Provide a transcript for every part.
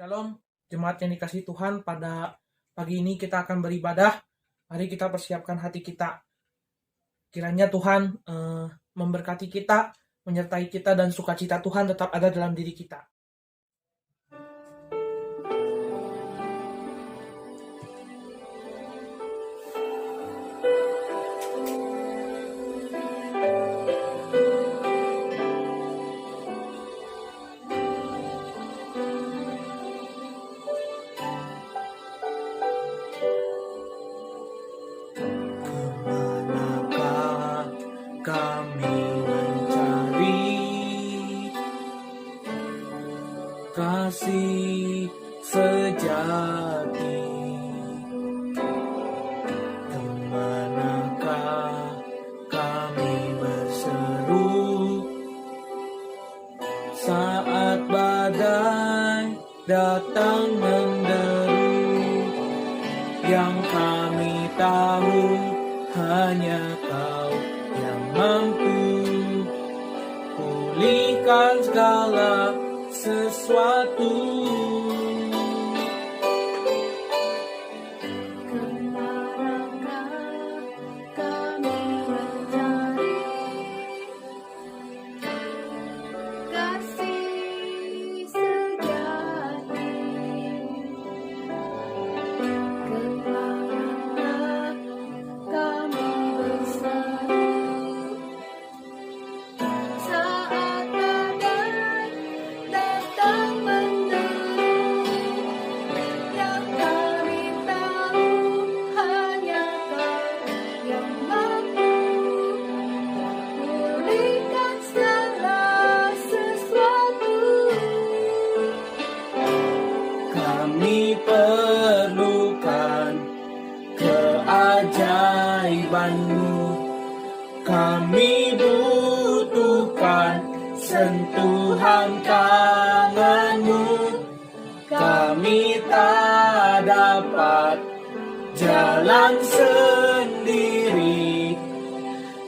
Shalom, jemaat yang dikasihi Tuhan. Pada pagi ini kita akan beribadah. Mari kita persiapkan hati kita. Kiranya Tuhan memberkati kita, menyertai kita, dan sukacita Tuhan tetap ada dalam diri kita. Kami mencari kasih sejati. Kemanakah kami berseru saat badai datang menderu? Yang kami tahu hanya Kau yang mampu pulihkan segala sesuatu. Kami perlukan keajaiban-Mu, kami butuhkan sentuhan tangan-Mu. Kami tak dapat jalan sendiri,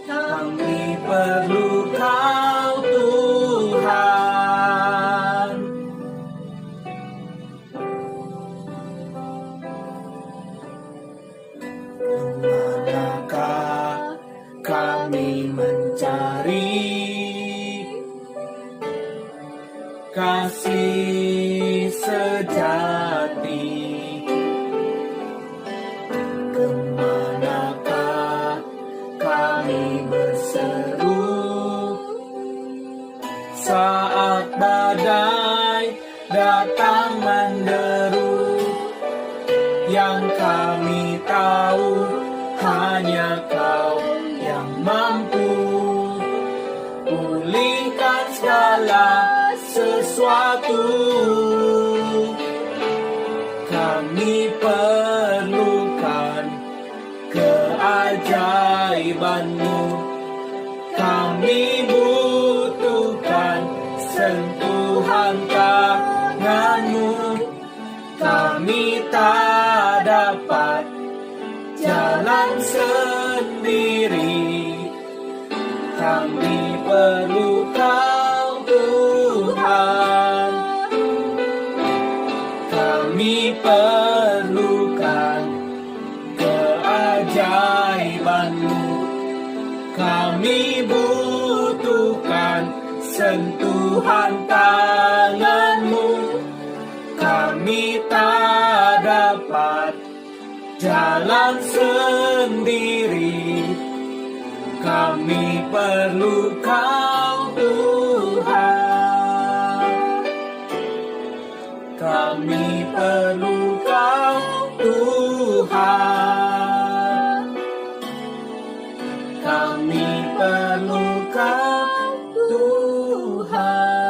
kami perlu Kau Tuhan. Kemanakah kami mencari kasih sejati? Kemanakah kami berseru saat badai datang menderu? Yang kami tahu hanya Kau yang mampu pulihkan segala sesuatu. Kami perlukan keajaiban-Mu, kami butuhkan sentuhan tangan-Mu. Kami tak dapat jalan sendiri, kami perlu Kau Tuhan. Kami perlukan keajaiban-Mu, kami butuhkan sentuhan tangan-Mu. Kami tak dapat jalan sendiri, kami perlu Kau Tuhan. Kami perlu Kau Tuhan. Kami perlu Kau Tuhan.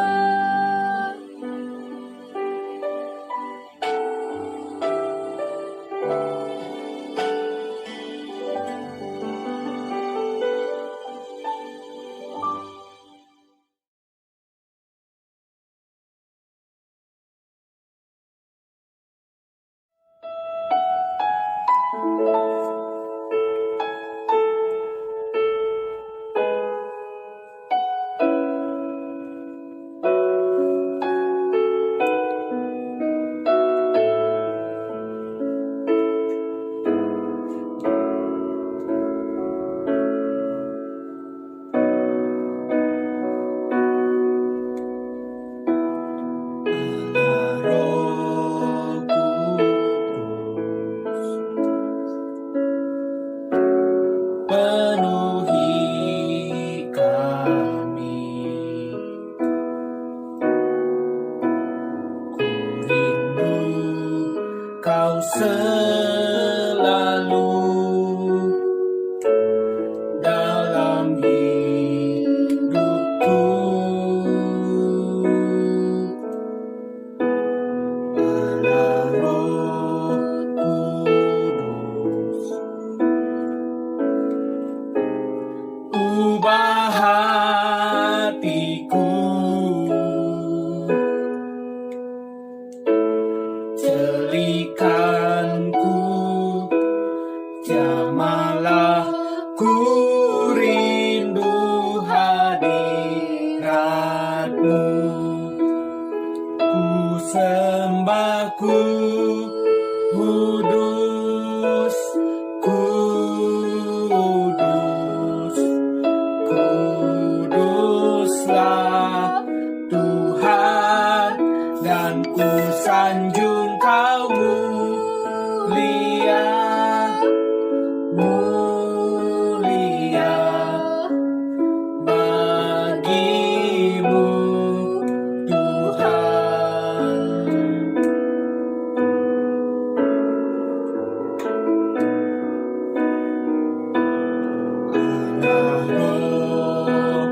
Roh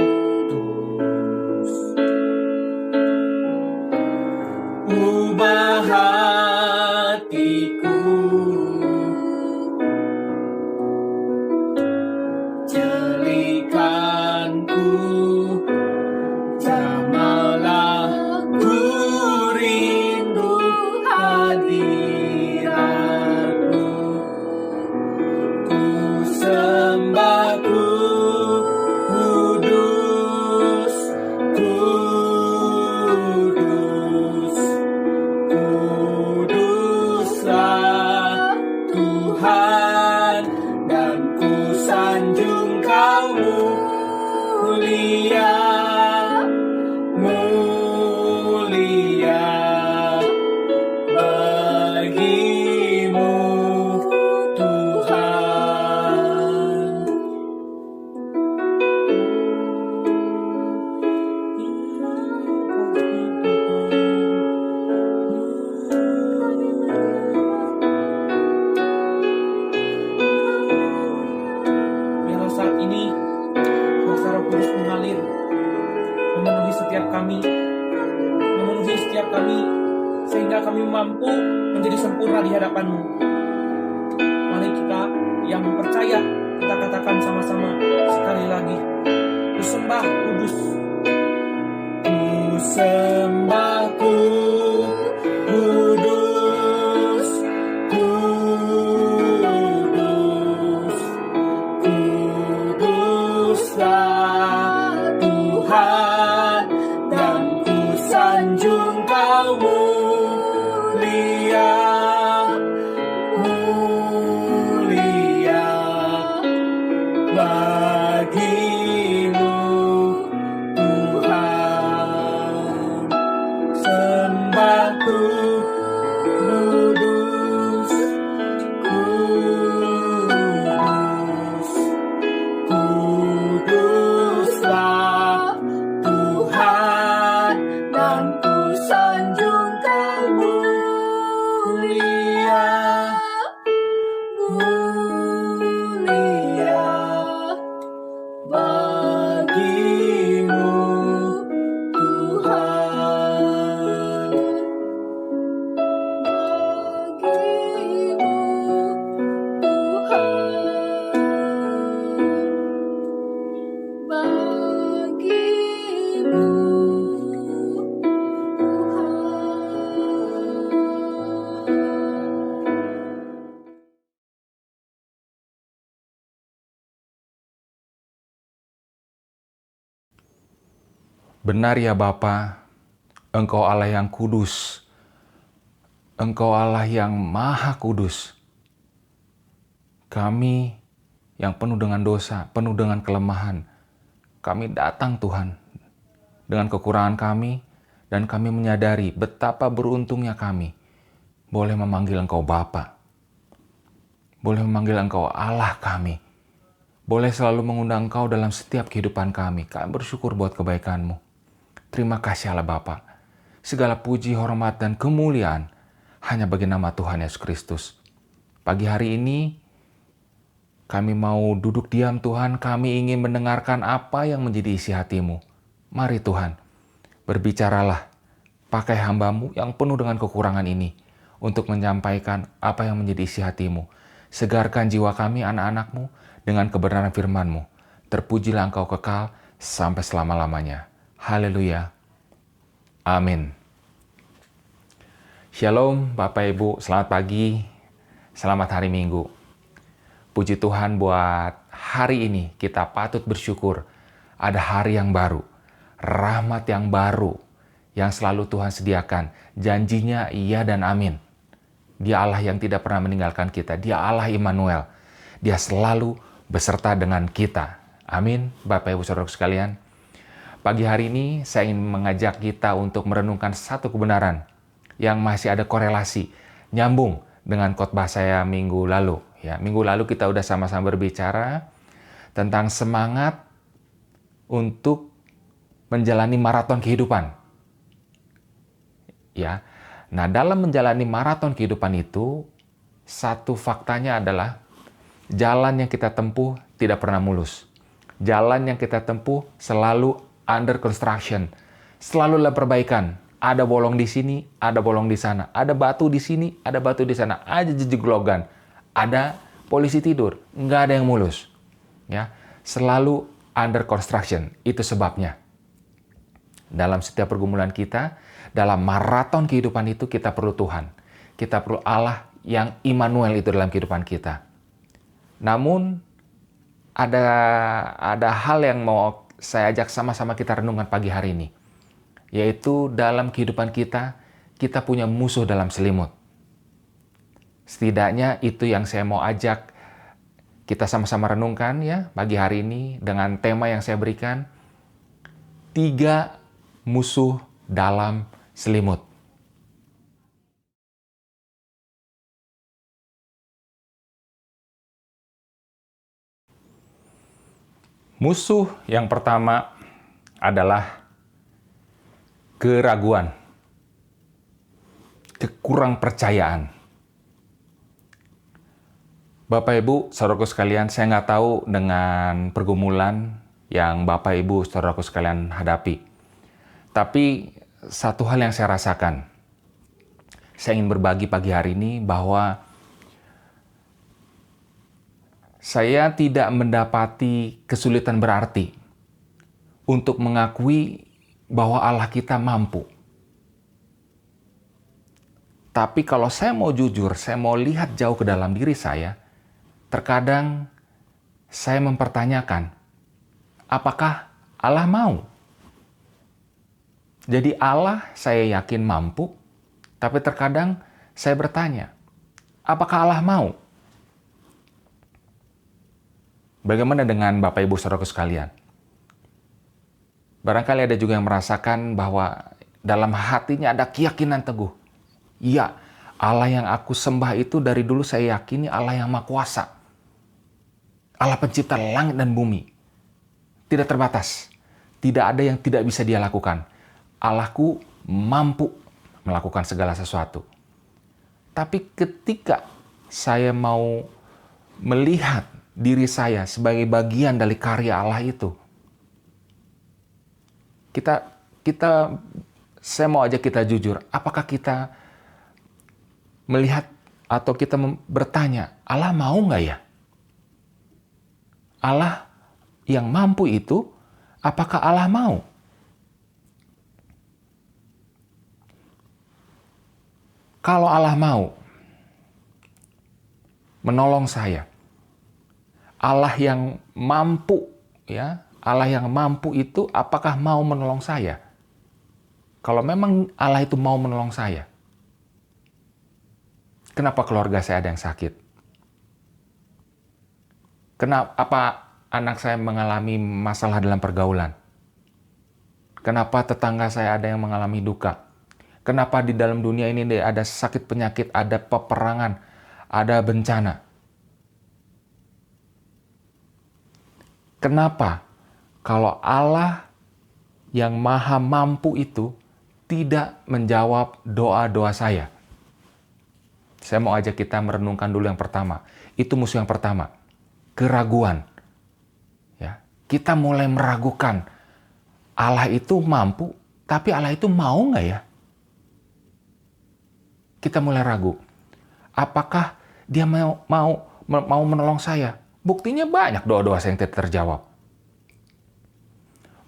Kudus, ubah hatiku, jadikanku, jamalah ku rindu hadiratmu, ku sembah kudus, kudus, kuduslah Tuhan, dan ku sanjung Kau mulia, mulia bagimu Tuhan. Biarlah saat ini kuasa Roh Kudus mengalir, memenuhi setiap kami, sehingga kami mampu menjadi sempurna di hadapan-Mu. Mari kita yang percaya, kita katakan sama-sama sekali lagi, ku sembah kudus, ku sembah kudus, kudus, kuduslah Tuhan, dan ku sanjung Kau mulia, mulia bagimu Tuhan. Sembah kudus, kudus, kuduslah Tuhan, dan ku sanjung Kau mulia, mulia bagimu Tuhan, bagimu Tuhan, bagimu Benar ya Bapa, Engkau Allah yang kudus, Engkau Allah yang maha kudus. Kami yang penuh dengan dosa, penuh dengan kelemahan, kami datang Tuhan dengan kekurangan kami, dan kami menyadari betapa beruntungnya kami boleh memanggil Engkau Bapa, boleh memanggil Engkau Allah kami, boleh selalu mengundang Engkau dalam setiap kehidupan kami. Kami bersyukur buat kebaikan-Mu. Terima kasih Allah Bapa. Segala puji, hormat, dan kemuliaan hanya bagi nama Tuhan Yesus Kristus. Pagi hari ini kami mau duduk diam Tuhan. Kami ingin mendengarkan apa yang menjadi isi hati-Mu. Mari Tuhan, berbicaralah. Pakai hamba-Mu yang penuh dengan kekurangan ini untuk menyampaikan apa yang menjadi isi hati-Mu. Segarkan jiwa kami anak-anak-Mu dengan kebenaran firman-Mu. Terpujilah Engkau kekal sampai selama-lamanya. Haleluya. Amin. Shalom Bapak Ibu, selamat pagi, selamat hari Minggu. Puji Tuhan buat hari ini kita patut bersyukur. Ada hari yang baru, rahmat yang baru yang selalu Tuhan sediakan. Janjinya iya dan amin. Dia Allah yang tidak pernah meninggalkan kita. Dia Allah Immanuel. Dia selalu beserta dengan kita. Amin. Bapak Ibu Saudara sekalian, pagi hari ini saya ingin mengajak kita untuk merenungkan satu kebenaran yang masih ada korelasi, nyambung dengan khotbah saya minggu lalu. Ya, minggu lalu kita udah sama-sama berbicara tentang semangat untuk menjalani maraton kehidupan. Ya, nah dalam menjalani maraton kehidupan itu, satu faktanya adalah jalan yang kita tempuh tidak pernah mulus. Jalan yang kita tempuh selalu under construction. Selalu ada perbaikan. Ada bolong di sini, ada bolong di sana. Ada batu di sini, ada batu di sana. Ada jejeglogan. Ada polisi tidur. Nggak ada yang mulus. Ya, selalu under construction. Itu sebabnya. Dalam setiap pergumulan kita, dalam maraton kehidupan itu kita perlu Tuhan. Kita perlu Allah yang Immanuel itu dalam kehidupan kita. Namun ada hal yang mau saya ajak sama-sama kita renungkan pagi hari ini. Yaitu dalam kehidupan kita punya musuh dalam selimut. Setidaknya itu yang saya mau ajak kita sama-sama renungkan ya pagi hari ini dengan tema yang saya berikan. 3 musuh dalam selimut. Musuh yang pertama adalah keraguan, kekurangpercayaan. Bapak Ibu, saudaraku sekalian, saya nggak tahu dengan pergumulan yang Bapak Ibu, saudaraku sekalian hadapi. Tapi satu hal yang saya rasakan, saya ingin berbagi pagi hari ini bahwa saya tidak mendapati kesulitan berarti untuk mengakui bahwa Allah kita mampu. Tapi kalau saya mau jujur, saya mau lihat jauh ke dalam diri saya, terkadang saya mempertanyakan, apakah Allah mau? Jadi Allah saya yakin mampu, tapi terkadang saya bertanya, apakah Allah mau? Bagaimana dengan Bapak Ibu saudaraku sekalian? Barangkali ada juga yang merasakan bahwa dalam hatinya ada keyakinan teguh. Iya, Allah yang aku sembah itu dari dulu saya yakini Allah yang Maha Kuasa. Allah pencipta langit dan bumi. Tidak terbatas. Tidak ada yang tidak bisa Dia lakukan. Allahku mampu melakukan segala sesuatu. Tapi ketika saya mau melihat diri saya sebagai bagian dari karya Allah itu, saya mau ajak kita jujur, apakah kita melihat atau kita bertanya, Allah mau nggak ya? Allah yang mampu itu, apakah Allah mau? Kalau Allah mau menolong saya, Allah yang mampu, ya, Allah yang mampu itu apakah mau menolong saya? Kalau memang Allah itu mau menolong saya, kenapa keluarga saya ada yang sakit? Kenapa anak saya mengalami masalah dalam pergaulan? Kenapa tetangga saya ada yang mengalami duka? Kenapa di dalam dunia ini ada sakit penyakit, ada peperangan, ada bencana? Kenapa kalau Allah yang maha mampu itu tidak menjawab doa-doa saya? Saya mau ajak kita merenungkan dulu yang pertama. Itu musuh yang pertama. Keraguan. Ya, kita mulai meragukan. Allah itu mampu, tapi Allah itu mau nggak ya? Kita mulai ragu. Apakah Dia mau menolong saya? Buktinya banyak doa-doa saya yang tidak terjawab.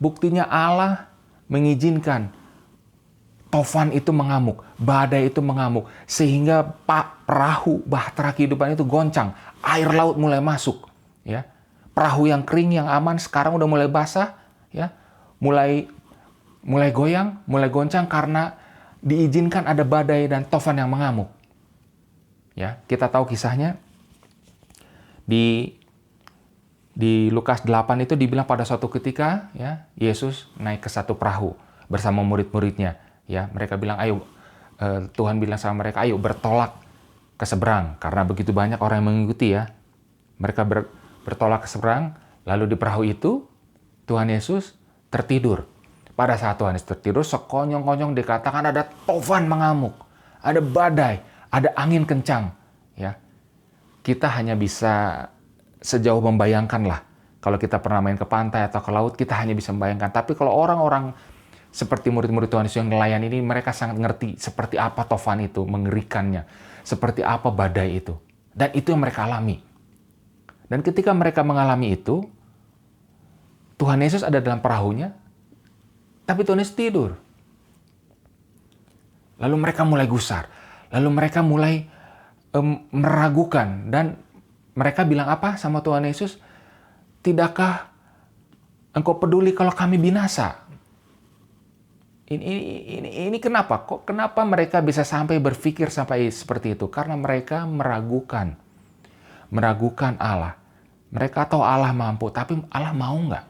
Buktinya Allah mengizinkan tofan itu mengamuk, badai itu mengamuk, sehingga perahu bahtera kehidupan itu goncang, air laut mulai masuk, ya. Perahu yang kering yang aman sekarang udah mulai basah, ya. Mulai goyang, mulai goncang karena diizinkan ada badai dan tofan yang mengamuk. Ya, kita tahu kisahnya di Lukas 8 itu dibilang pada suatu ketika, ya, Yesus naik ke satu perahu bersama murid-muridnya. Ya, mereka bilang, ayo, Tuhan bilang sama mereka, ayo bertolak ke seberang. Karena begitu banyak orang yang mengikuti ya. Mereka bertolak ke seberang, lalu di perahu itu, Tuhan Yesus tertidur. Pada saat Tuhan Yesus tertidur, sekonyong-konyong dikatakan ada tofan mengamuk, ada badai, ada angin kencang. Ya, kita hanya bisa sejauh membayangkan lah. Kalau kita pernah main ke pantai atau ke laut, kita hanya bisa membayangkan. Tapi kalau orang-orang seperti murid-murid Tuhan Yesus yang nelayan ini, mereka sangat ngerti seperti apa tofan itu, mengerikannya. Seperti apa badai itu. Dan itu yang mereka alami. Dan ketika mereka mengalami itu, Tuhan Yesus ada dalam perahunya, tapi Tuhan Yesus tidur. Lalu mereka mulai gusar. Lalu mereka mulai meragukan. Dan mereka bilang apa sama Tuhan Yesus? Tidakkah Engkau peduli kalau kami binasa? Ini kenapa? Kenapa mereka bisa sampai berpikir sampai seperti itu? Karena mereka meragukan Allah. Mereka tahu Allah mampu, tapi Allah mau nggak?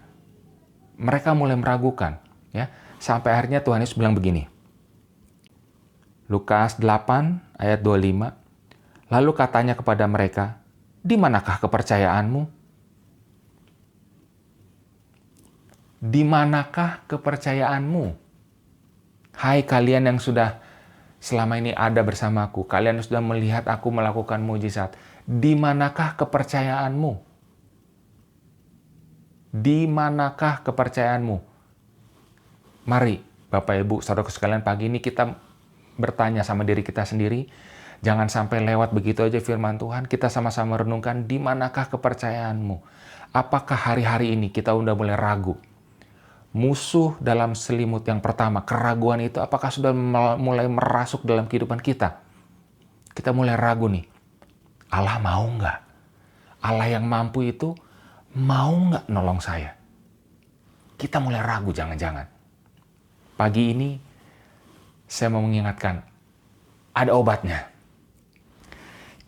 Mereka mulai meragukan, ya. Sampai akhirnya Tuhan Yesus bilang begini. Lukas 8 ayat 25. Lalu katanya kepada mereka, "Di manakah kepercayaanmu? Di manakah kepercayaanmu? Hai kalian yang sudah selama ini ada bersamaku, kalian sudah melihat aku melakukan mujizat. Di manakah kepercayaanmu? Di manakah kepercayaanmu?" Mari, Bapak Ibu, saudara sekalian, pagi ini kita bertanya sama diri kita sendiri. Jangan sampai lewat begitu aja firman Tuhan. Kita sama-sama renungkan, di manakah kepercayaanmu? Apakah hari-hari ini kita udah mulai ragu? Musuh dalam selimut yang pertama, keraguan itu apakah sudah mulai merasuk dalam kehidupan kita? Kita mulai ragu nih. Allah mau nggak? Allah yang mampu itu mau nggak nolong saya? Kita mulai ragu jangan-jangan. Pagi ini saya mau mengingatkan, ada obatnya.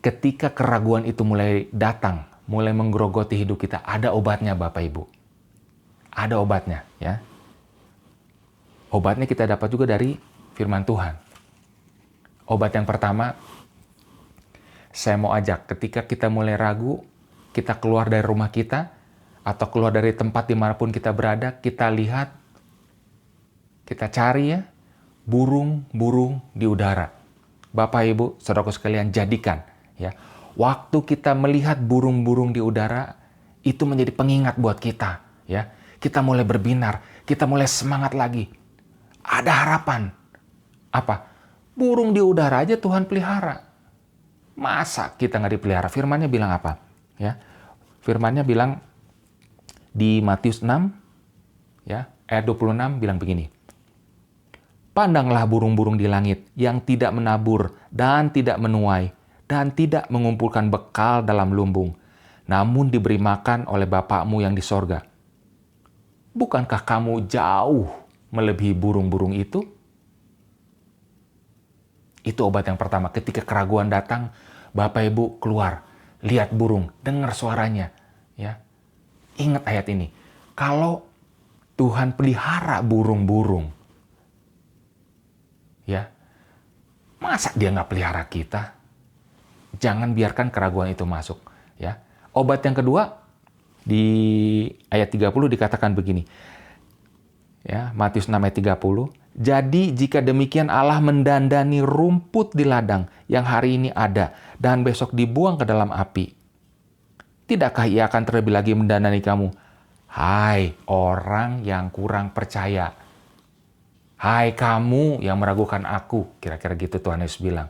Ketika keraguan itu mulai datang, mulai menggerogoti hidup kita, ada obatnya Bapak Ibu. Ada obatnya, ya. Obatnya kita dapat juga dari firman Tuhan. Obat yang pertama, saya mau ajak ketika kita mulai ragu, kita keluar dari rumah kita, atau keluar dari tempat dimanapun kita berada, kita lihat, kita cari ya, burung-burung di udara. Bapak Ibu, saudaraku sekalian, jadikan ya, waktu kita melihat burung-burung di udara, itu menjadi pengingat buat kita, ya. Kita mulai berbinar, kita mulai semangat lagi. Ada harapan. Apa? Burung di udara aja Tuhan pelihara. Masa kita nggak dipelihara? Firman-Nya bilang apa? Ya, Firman-Nya bilang di Matius 6, ya, ayat 26 bilang begini. Pandanglah burung-burung di langit yang tidak menabur dan tidak menuai dan tidak mengumpulkan bekal dalam lumbung, namun diberi makan oleh Bapakmu yang di sorga. Bukankah kamu jauh melebihi burung-burung itu? Itu obat yang pertama. Ketika keraguan datang, Bapak Ibu keluar, lihat burung, dengar suaranya. Ya, ingat ayat ini. Kalau Tuhan pelihara burung-burung, ya, masa Dia nggak pelihara kita? Jangan biarkan keraguan itu masuk. Ya, obat yang kedua, di ayat 30 dikatakan begini. Ya, Matius 6 ayat 30. Jadi jika demikian Allah mendandani rumput di ladang yang hari ini ada dan besok dibuang ke dalam api. Tidakkah Ia akan terlebih lagi mendandani kamu? Hai orang yang kurang percaya. Hai kamu yang meragukan aku. Kira-kira gitu Tuhan Yesus bilang.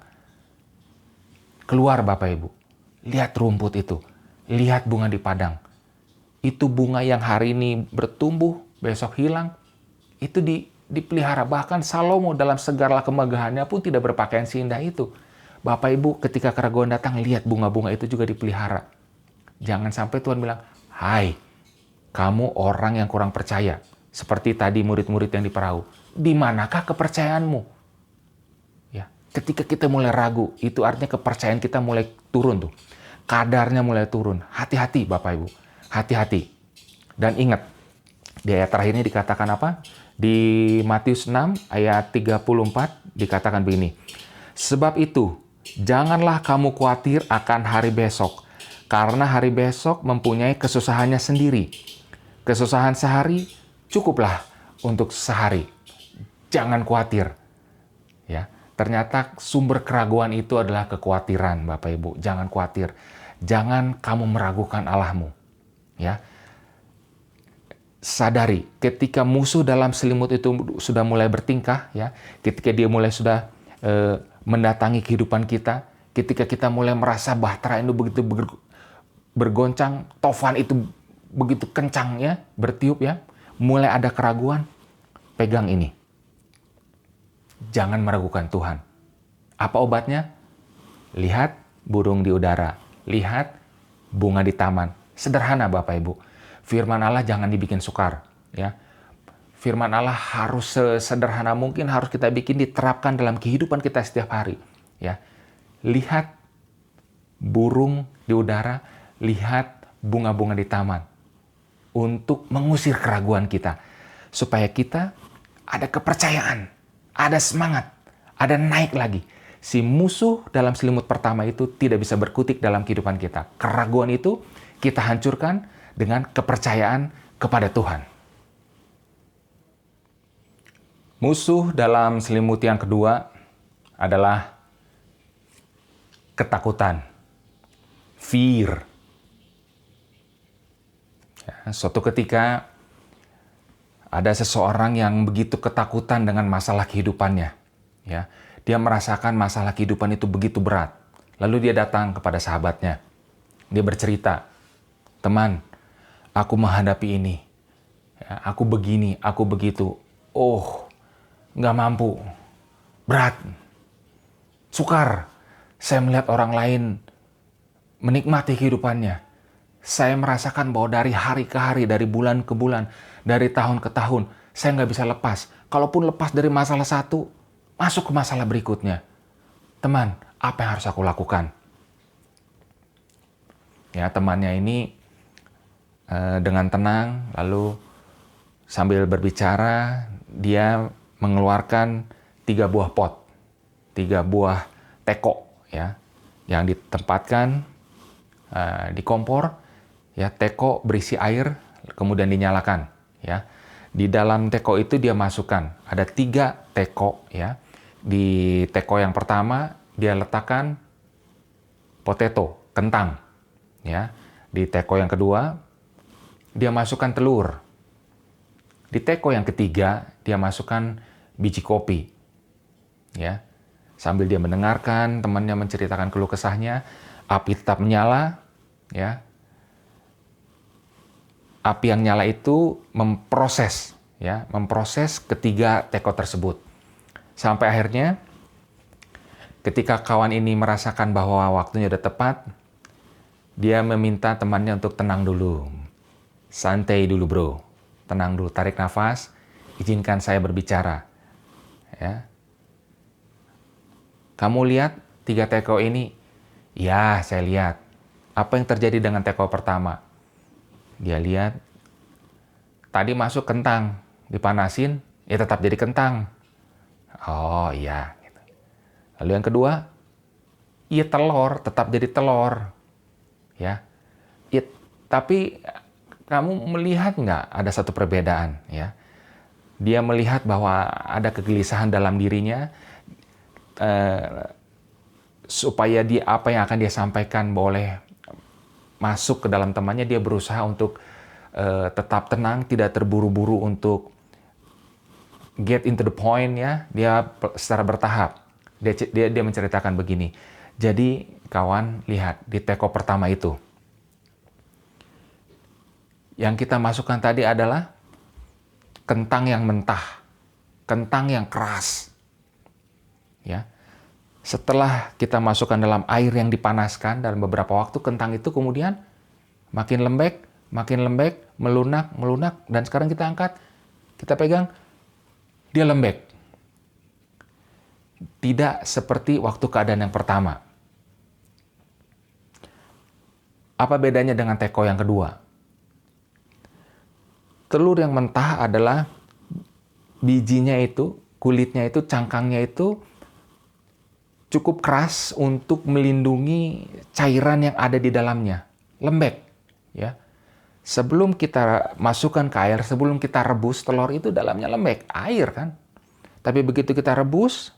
Keluar Bapak Ibu. Lihat rumput itu. Lihat bunga di padang. Itu bunga yang hari ini bertumbuh, besok hilang, itu dipelihara. Bahkan Salomo dalam segala kemegahannya pun tidak berpakaian seindah itu. Bapak Ibu, ketika keraguan datang, lihat bunga-bunga itu juga dipelihara. Jangan sampai Tuhan bilang, hai, kamu orang yang kurang percaya. Seperti tadi murid-murid yang di perahu. Di manakah kepercayaanmu? Ya, ketika kita mulai ragu, itu artinya kepercayaan kita mulai turun tuh. Kadarnya mulai turun. Hati-hati Bapak Ibu. Hati-hati. Dan ingat, di ayat terakhirnya dikatakan apa? Di Matius 6 ayat 34 dikatakan begini. Sebab itu, janganlah kamu khawatir akan hari besok, karena hari besok mempunyai kesusahannya sendiri. Kesusahan sehari cukuplah untuk sehari. Jangan khawatir. Ya, ternyata sumber keraguan itu adalah kekhawatiran, Bapak Ibu. Jangan khawatir. Jangan kamu meragukan Allahmu. Ya. Sadari ketika musuh dalam selimut itu sudah mulai bertingkah, ya, ketika dia mulai sudah mendatangi kehidupan kita, ketika kita mulai merasa bahtera itu begitu bergoncang, tofan itu begitu kencang ya, bertiup ya, mulai ada keraguan, pegang ini. Jangan meragukan Tuhan. Apa obatnya? Lihat burung di udara, lihat bunga di taman. Sederhana Bapak Ibu. Firman Allah jangan dibikin sukar, ya. Firman Allah harus sesederhana mungkin, harus kita bikin diterapkan dalam kehidupan kita setiap hari, ya. Lihat burung di udara, lihat bunga-bunga di taman. Untuk mengusir keraguan kita, supaya kita ada kepercayaan, ada semangat, ada naik lagi. Si musuh dalam selimut pertama itu tidak bisa berkutik dalam kehidupan kita. Keraguan itu kita hancurkan dengan kepercayaan kepada Tuhan. Musuh dalam selimut yang kedua adalah ketakutan, fear. Ya, suatu ketika ada seseorang yang begitu ketakutan dengan masalah kehidupannya. Ya, dia merasakan masalah kehidupan itu begitu berat. Lalu dia datang kepada sahabatnya. Dia bercerita, "Teman, aku menghadapi ini. Ya, aku begini, aku begitu. Oh, nggak mampu. Berat. Sukar. Saya melihat orang lain menikmati kehidupannya. Saya merasakan bahwa dari hari ke hari, dari bulan ke bulan, dari tahun ke tahun, saya nggak bisa lepas. Kalaupun lepas dari masalah satu, masuk ke masalah berikutnya. Teman, apa yang harus aku lakukan?" Ya, temannya ini dengan tenang, lalu sambil berbicara, dia mengeluarkan 3 buah pot, 3 buah teko, ya, yang ditempatkan di kompor. Ya, teko berisi air, kemudian dinyalakan. Ya, di dalam teko itu dia masukkan ada 3 teko. Ya, di teko yang pertama dia letakkan potato, kentang. Ya, di teko yang kedua dia masukkan telur. Di teko yang ketiga dia masukkan biji kopi. Ya, sambil dia mendengarkan temannya menceritakan keluh kesahnya, api tetap menyala. Ya, api yang nyala itu memproses ketiga teko tersebut. Sampai akhirnya ketika kawan ini merasakan bahwa waktunya sudah tepat, dia meminta temannya untuk tenang dulu. Santai dulu bro, tenang dulu, tarik nafas, izinkan saya berbicara. Ya. Kamu lihat 3 teko ini? Ya, saya lihat. Apa yang terjadi dengan teko pertama? Dia lihat, tadi masuk kentang, dipanasin, ya tetap jadi kentang. Oh iya. Lalu yang kedua, iya telur, tetap jadi telur. Ya, tapi kamu melihat nggak ada satu perbedaan? Ya, dia melihat bahwa ada kegelisahan dalam dirinya, supaya dia apa yang akan dia sampaikan boleh masuk ke dalam temannya. Dia berusaha untuk tetap tenang, tidak terburu-buru untuk get into the point. Ya, dia secara bertahap. Dia menceritakan begini. Jadi kawan, lihat di teko pertama itu, yang kita masukkan tadi adalah kentang yang mentah, kentang yang keras. Ya. Setelah kita masukkan dalam air yang dipanaskan dalam beberapa waktu, kentang itu kemudian makin lembek, melunak, dan sekarang kita angkat, kita pegang, dia lembek. Tidak seperti waktu keadaan yang pertama. Apa bedanya dengan teko yang kedua? Telur yang mentah adalah bijinya itu, kulitnya itu, cangkangnya itu cukup keras untuk melindungi cairan yang ada di dalamnya. Lembek. Ya. Sebelum kita masukkan ke air, sebelum kita rebus, telur itu dalamnya lembek. Air kan. Tapi begitu kita rebus,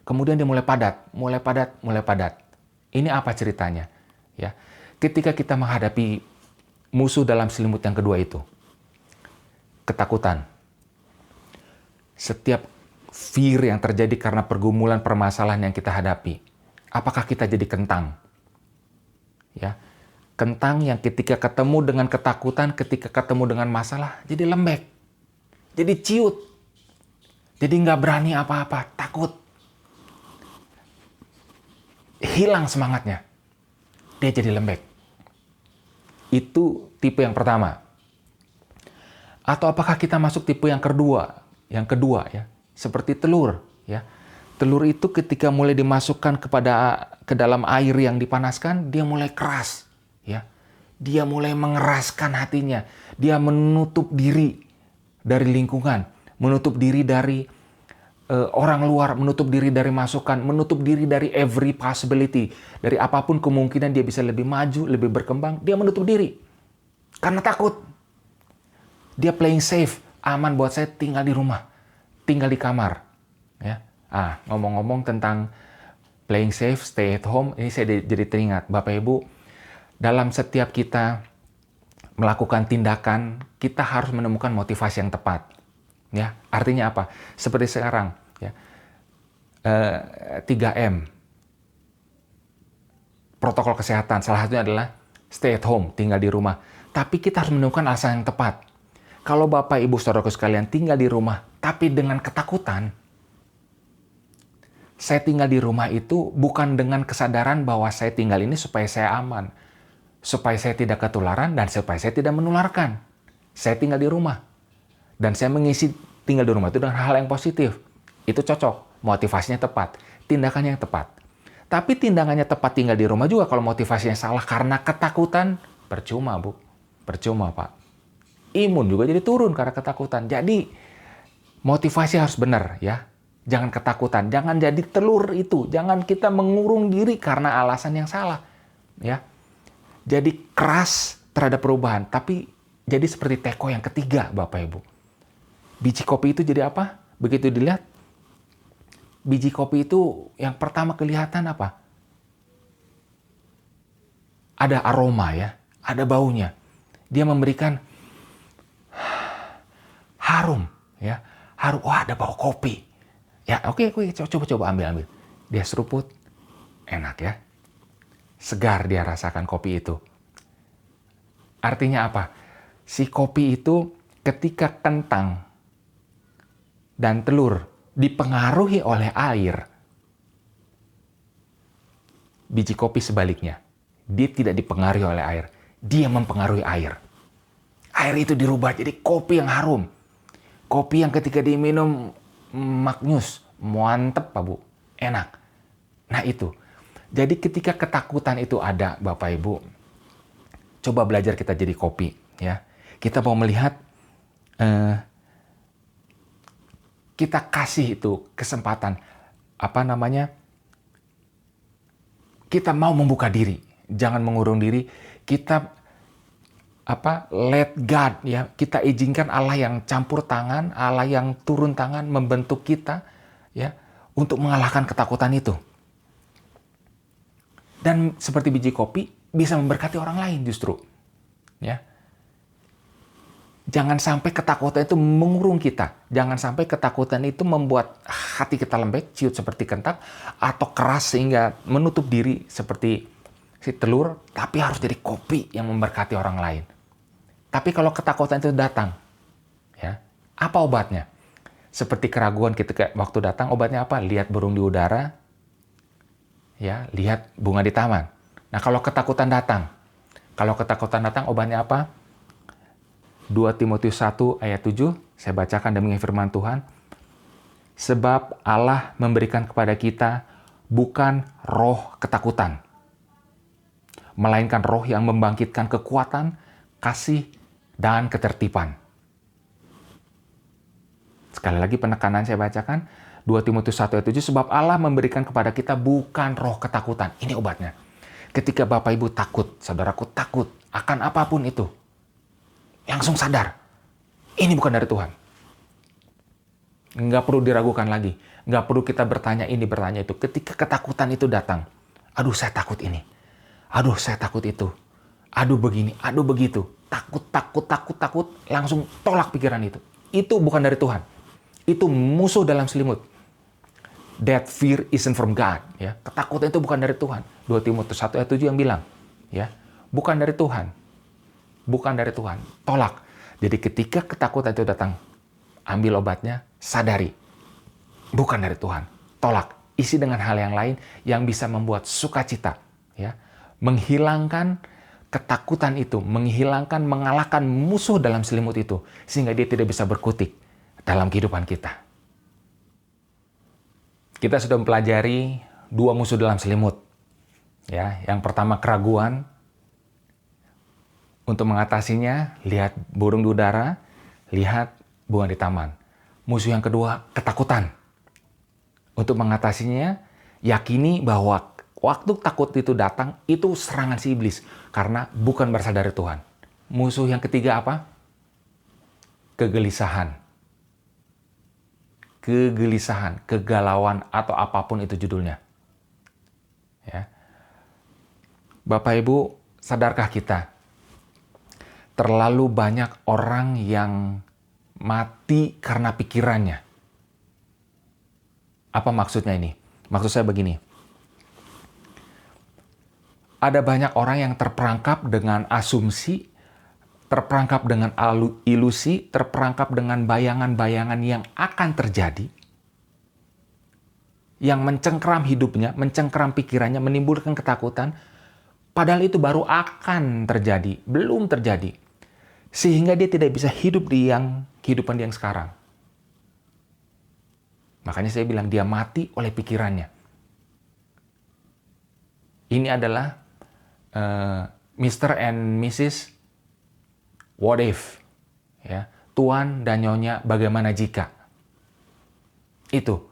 kemudian dia mulai padat. Ini apa ceritanya? Ya, ketika kita menghadapi musuh dalam selimut yang kedua itu, ketakutan. Setiap fear yang terjadi karena pergumulan permasalahan yang kita hadapi, apakah kita jadi kentang? Ya, kentang yang ketika ketemu dengan ketakutan, ketika ketemu dengan masalah, jadi lembek, jadi ciut, jadi nggak berani apa-apa, takut, hilang semangatnya, dia jadi lembek. Itu tipe yang pertama. Atau apakah kita masuk tipe yang kedua? Yang kedua ya, seperti telur ya. Telur itu ketika mulai dimasukkan ke dalam air yang dipanaskan, dia mulai keras ya. Dia mulai mengeraskan hatinya. Dia menutup diri dari lingkungan, menutup diri dari orang luar, menutup diri dari masukan, menutup diri dari every possibility. Dari apapun kemungkinan dia bisa lebih maju, lebih berkembang, dia menutup diri. Karena takut. Dia playing safe, aman buat saya tinggal di rumah, tinggal di kamar. Ya. Ngomong-ngomong tentang playing safe, stay at home, ini saya jadi teringat, Bapak Ibu, dalam setiap kita melakukan tindakan, kita harus menemukan motivasi yang tepat. Ya, artinya apa? Seperti sekarang, ya, 3M, protokol kesehatan, salah satunya adalah stay at home, tinggal di rumah. Tapi kita harus menemukan alasan yang tepat. Kalau Bapak, Ibu, Saudaraku sekalian tinggal di rumah, tapi dengan ketakutan, saya tinggal di rumah itu bukan dengan kesadaran bahwa saya tinggal ini supaya saya aman, supaya saya tidak ketularan, dan supaya saya tidak menularkan. Saya tinggal di rumah. Dan saya mengisi tinggal di rumah itu dengan hal yang positif. Itu cocok, motivasinya tepat, tindakannya yang tepat. Tapi tindakannya tepat tinggal di rumah juga kalau motivasinya salah karena ketakutan, percuma Bu, percuma Pak. Imun juga jadi turun karena ketakutan. Jadi motivasi harus benar ya. Jangan ketakutan, jangan jadi telur itu, jangan kita mengurung diri karena alasan yang salah. Ya. Jadi keras terhadap perubahan, tapi jadi seperti teko yang ketiga Bapak Ibu. Biji kopi itu jadi apa? Begitu dilihat, biji kopi itu yang pertama kelihatan apa? Ada aroma ya, ada baunya. Dia memberikan harum ya, harum. Wah, ada bau kopi. Ya, oke, coba ambil. Dia seruput, enak ya. Segar dia rasakan kopi itu. Artinya apa? Si kopi itu ketika kentang dan telur dipengaruhi oleh air, biji kopi sebaliknya. Dia tidak dipengaruhi oleh air. Dia mempengaruhi air. Air itu dirubah jadi kopi yang harum. Kopi yang ketika diminum maknyus, mantep Pak Bu, enak. Nah itu. Jadi ketika ketakutan itu ada Bapak Ibu, coba belajar kita jadi kopi ya. Kita mau melihat kita kasih itu kesempatan kita mau membuka diri, jangan mengurung diri. Kita let God ya, kita izinkan Allah yang campur tangan, Allah yang turun tangan membentuk kita ya untuk mengalahkan ketakutan itu. Dan seperti biji kopi bisa memberkati orang lain justru. Ya. Jangan sampai ketakutan itu mengurung kita. Jangan sampai ketakutan itu membuat hati kita lembek, ciut seperti kentang, atau keras sehingga menutup diri seperti si telur, tapi harus jadi kopi yang memberkati orang lain. Tapi kalau ketakutan itu datang, ya, apa obatnya? Seperti keraguan ketika waktu datang, obatnya apa? Lihat burung di udara, ya, lihat bunga di taman. Nah, kalau ketakutan datang, obatnya apa? 2 Timotius 1 ayat 7, saya bacakan demi firman Tuhan. Sebab Allah memberikan kepada kita bukan roh ketakutan, melainkan roh yang membangkitkan kekuatan, kasih, dan ketertiban. Sekali lagi penekanan saya bacakan, 2 Timotius 1 ayat 7, sebab Allah memberikan kepada kita bukan roh ketakutan. Ini obatnya. Ketika Bapak Ibu takut, saudaraku takut akan apapun itu, langsung sadar, ini bukan dari Tuhan. Nggak perlu diragukan lagi. Nggak perlu kita bertanya ini, bertanya itu. Ketika ketakutan itu datang, aduh saya takut ini. Aduh, saya takut itu. Aduh begini, aduh begitu. Takut. Langsung tolak pikiran itu. Itu bukan dari Tuhan. Itu musuh dalam selimut. That fear isn't from God. Ya. Ketakutan itu bukan dari Tuhan. 2 Timotius 1 ayat 7 yang bilang. Ya. Bukan dari Tuhan. Bukan dari Tuhan. Tolak. Jadi ketika ketakutan itu datang, ambil obatnya, sadari. Bukan dari Tuhan. Tolak. Isi dengan hal yang lain yang bisa membuat sukacita. Ya. Menghilangkan ketakutan itu, mengalahkan musuh dalam selimut itu, sehingga dia tidak bisa berkutik dalam kehidupan kita. Kita sudah mempelajari 2 musuh dalam selimut. Ya, yang pertama keraguan. Untuk mengatasinya, lihat burung di udara, lihat bunga di taman. Musuh yang kedua, ketakutan. Untuk mengatasinya, yakini bahwa waktu takut itu datang, itu serangan si iblis. Karena bukan berasal dari Tuhan. Musuh yang ketiga apa? Kegelisahan. Kegelisahan, kegalauan, atau apapun itu judulnya. Ya. Bapak Ibu, sadarkah kita? Terlalu banyak orang yang mati karena pikirannya. Apa maksudnya ini? Maksud saya begini. Ada banyak orang yang terperangkap dengan asumsi, terperangkap dengan ilusi, terperangkap dengan bayangan-bayangan yang akan terjadi, yang mencengkeram hidupnya, mencengkeram pikirannya, menimbulkan ketakutan, padahal itu baru akan terjadi, belum terjadi. Sehingga dia tidak bisa hidup di kehidupan yang sekarang. Makanya saya bilang dia mati oleh pikirannya. Ini adalah Mr. and Mrs. What if? Ya, Tuan dan Nyonya bagaimana jika? Itu.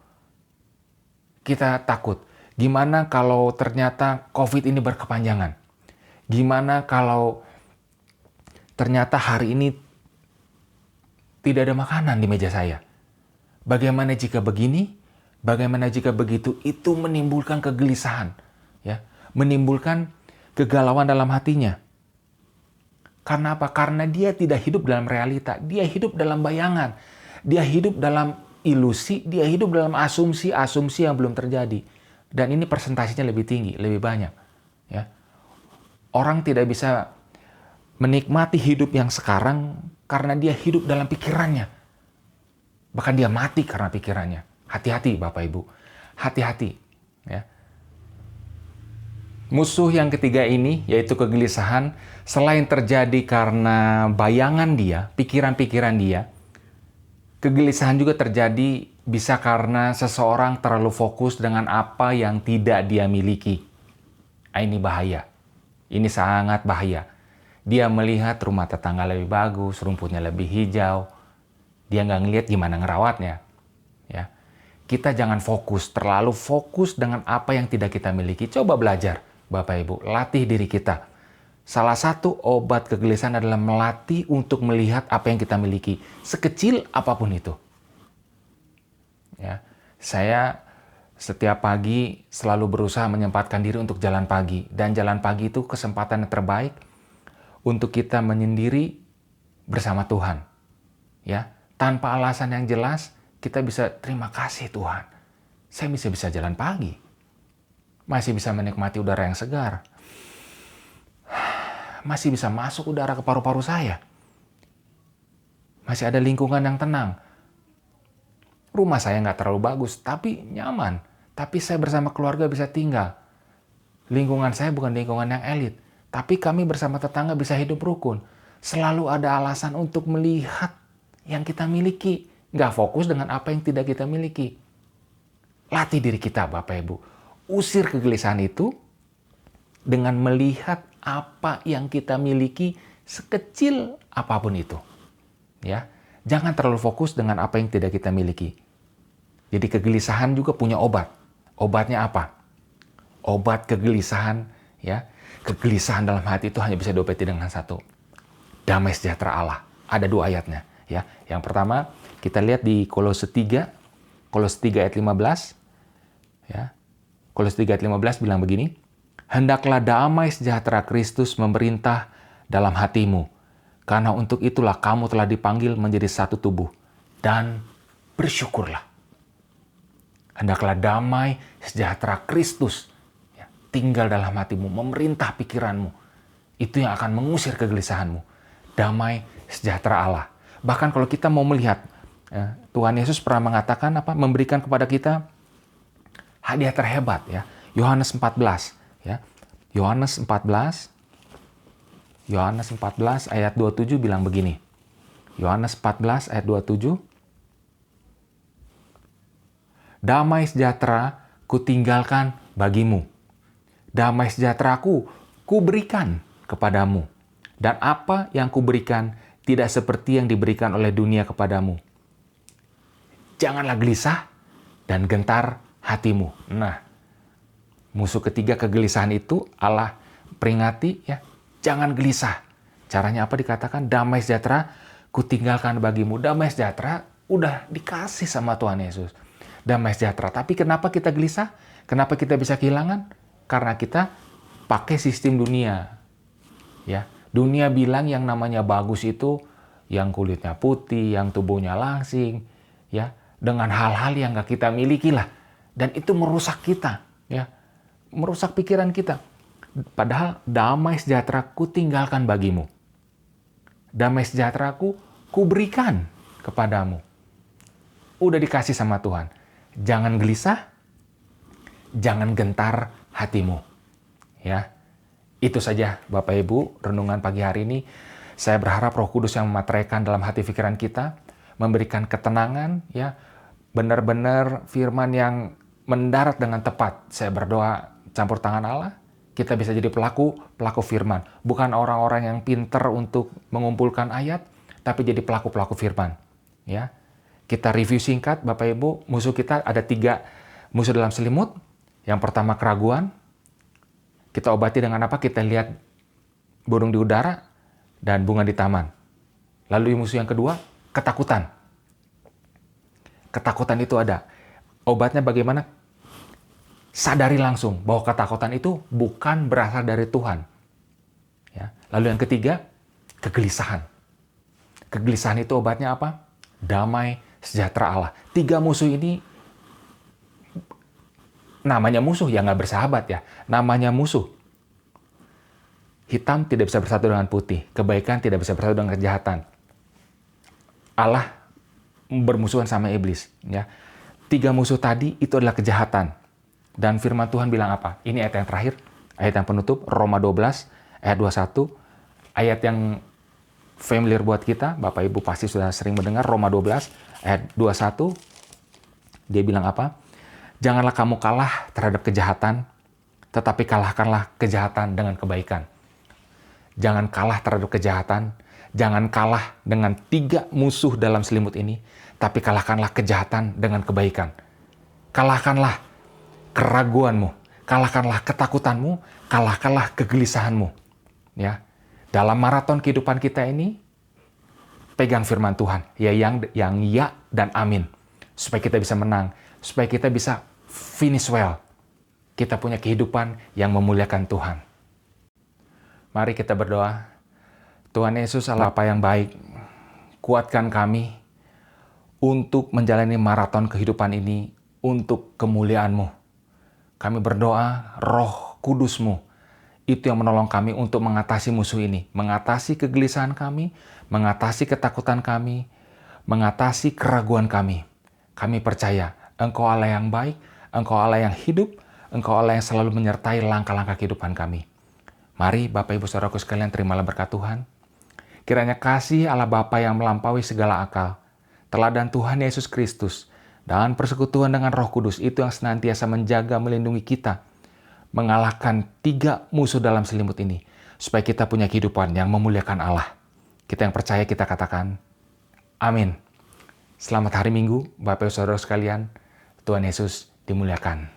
Kita takut. Gimana kalau ternyata COVID ini berkepanjangan? Gimana kalau ternyata hari ini tidak ada makanan di meja saya? Bagaimana jika begini? Bagaimana jika begitu? Itu menimbulkan kegelisahan, ya, menimbulkan kegalauan dalam hatinya. Karena apa? Karena dia tidak hidup dalam realita, dia hidup dalam bayangan, dia hidup dalam ilusi, dia hidup dalam asumsi-asumsi yang belum terjadi. Dan ini presentasinya lebih tinggi, lebih banyak. Ya. Orang tidak bisa menikmati hidup yang sekarang karena dia hidup dalam pikirannya. Bahkan dia mati karena pikirannya. Hati-hati Bapak Ibu. Hati-hati. Ya. Musuh yang ketiga ini, yaitu kegelisahan, selain terjadi karena bayangan dia, pikiran-pikiran dia, kegelisahan juga terjadi bisa karena seseorang terlalu fokus dengan apa yang tidak dia miliki. Ini bahaya. Ini sangat bahaya. Dia melihat rumah tetangga lebih bagus, rumputnya lebih hijau. Dia nggak ngelihat gimana ngerawatnya. Ya. Kita jangan terlalu fokus dengan apa yang tidak kita miliki. Coba belajar, Bapak Ibu, latih diri kita. Salah satu obat kegelisahan adalah melatih untuk melihat apa yang kita miliki, sekecil apapun itu. Ya, saya setiap pagi selalu berusaha menyempatkan diri untuk jalan pagi, dan jalan pagi itu kesempatan yang terbaik untuk kita menyendiri bersama Tuhan. Ya, tanpa alasan yang jelas, kita bisa terima kasih Tuhan. Saya bisa jalan pagi. Masih bisa menikmati udara yang segar. Masih bisa masuk udara ke paru-paru saya. Masih ada lingkungan yang tenang. Rumah saya nggak terlalu bagus, tapi nyaman. Tapi saya bersama keluarga bisa tinggal. Lingkungan saya bukan lingkungan yang elit. Tapi kami bersama tetangga bisa hidup rukun. Selalu ada alasan untuk melihat yang kita miliki. Nggak fokus dengan apa yang tidak kita miliki. Latih diri kita, Bapak Ibu. Usir kegelisahan itu dengan melihat apa yang kita miliki sekecil apapun itu. Ya, jangan terlalu fokus dengan apa yang tidak kita miliki. Jadi kegelisahan juga punya obat. Obatnya apa? Obat kegelisahan, ya. Kegelisahan dalam hati itu hanya bisa diobati dengan satu. Damai sejahtera Allah. Ada 2 ayatnya, ya. Yang pertama, kita lihat di Kolose 3 ayat 15. Ya. Kolose 3 ayat 15 bilang begini. Hendaklah damai sejahtera Kristus memerintah dalam hatimu, karena untuk itulah kamu telah dipanggil menjadi satu tubuh, dan bersyukurlah. Hendaklah damai sejahtera Kristus tinggal dalam hatimu, memerintah pikiranmu. Itu yang akan mengusir kegelisahanmu. Damai sejahtera Allah. Bahkan kalau kita mau melihat, Tuhan Yesus pernah mengatakan memberikan kepada kita hadiah terhebat, ya. Yohanes 14, ya. Yohanes 14 ayat 27 bilang begini. Yohanes 14 ayat 27. Damai sejahtera kutinggalkan bagimu. Damai sejahteraku kuberikan kepadamu. Dan apa yang kuberikan tidak seperti yang diberikan oleh dunia kepadamu. Janganlah gelisah dan gentar hatimu. Nah, musuh ketiga kegelisahan itu Allah peringati, ya, jangan gelisah. Caranya apa dikatakan? Damai sejahtera kutinggalkan bagimu. Damai sejahtera udah dikasih sama Tuhan Yesus. Damai sejahtera. Tapi kenapa kita gelisah? Kenapa kita bisa kehilangan? Karena kita pakai sistem dunia. Ya, dunia bilang yang namanya bagus itu yang kulitnya putih, yang tubuhnya langsing, ya, dengan hal-hal yang gak kita miliki lah. Dan itu merusak kita, ya. Merusak pikiran kita. Padahal damai sejahtera ku tinggalkan bagimu. Damai sejahtera ku berikan kepadamu. Udah dikasih sama Tuhan. Jangan gelisah, jangan gentar hatimu. Ya. Itu saja Bapak Ibu renungan pagi hari ini. Saya berharap Roh Kudus yang memateraikan dalam hati pikiran kita, memberikan ketenangan, ya, benar-benar firman yang mendarat dengan tepat. Saya berdoa campur tangan Allah, kita bisa jadi pelaku firman. Bukan orang-orang yang pinter untuk mengumpulkan ayat, tapi jadi pelaku firman. Ya. Kita review singkat, Bapak Ibu, musuh kita ada 3 musuh dalam selimut. Yang pertama keraguan. Kita obati dengan apa? Kita lihat burung di udara dan bunga di taman. Lalu musuh yang kedua, ketakutan. Ketakutan itu ada. Obatnya bagaimana? Sadari langsung bahwa ketakutan itu bukan berasal dari Tuhan. Ya. Lalu yang ketiga, kegelisahan. Kegelisahan itu obatnya apa? Damai sejahtera Allah. 3 musuh ini namanya musuh, ya nggak bersahabat ya. Namanya musuh. Hitam tidak bisa bersatu dengan putih. Kebaikan tidak bisa bersatu dengan kejahatan. Allah bermusuhan sama iblis. Ya. 3 musuh tadi itu adalah kejahatan. Dan firman Tuhan bilang apa? Ini ayat yang terakhir. Ayat yang penutup. Roma 12 ayat 21. Ayat yang familiar buat kita. Bapak Ibu pasti sudah sering mendengar. Roma 12 ayat 21. Dia bilang apa? Janganlah kamu kalah terhadap kejahatan, tetapi kalahkanlah kejahatan dengan kebaikan. Jangan kalah terhadap kejahatan, jangan kalah dengan 3 musuh dalam selimut ini, tapi kalahkanlah kejahatan dengan kebaikan. Kalahkanlah keraguanmu, kalahkanlah ketakutanmu, kalahkanlah kegelisahanmu. Ya, dalam maraton kehidupan kita ini, pegang firman Tuhan, yang ya dan amin, supaya kita bisa menang. Supaya kita bisa finish well. Kita punya kehidupan yang memuliakan Tuhan. Mari kita berdoa. Tuhan Yesus Allah Bapa yang baik, kuatkan kami untuk menjalani maraton kehidupan ini untuk kemuliaan-Mu. Kami berdoa Roh Kudus-Mu itu yang menolong kami untuk mengatasi musuh ini. Mengatasi kegelisahan kami, mengatasi ketakutan kami, mengatasi keraguan kami. Kami percaya Engkau Allah yang baik, Engkau Allah yang hidup, Engkau Allah yang selalu menyertai langkah-langkah kehidupan kami. Mari Bapak Ibu Saudaraku sekalian terimalah berkat Tuhan. Kiranya kasih Allah Bapa yang melampaui segala akal, teladan Tuhan Yesus Kristus, dan persekutuan dengan Roh Kudus itu yang senantiasa menjaga melindungi kita, mengalahkan 3 musuh dalam selimut ini, supaya kita punya kehidupan yang memuliakan Allah. Kita yang percaya kita katakan, amin. Selamat hari Minggu, Bapak Ibu Saudara sekalian. Tuhan Yesus dimuliakan.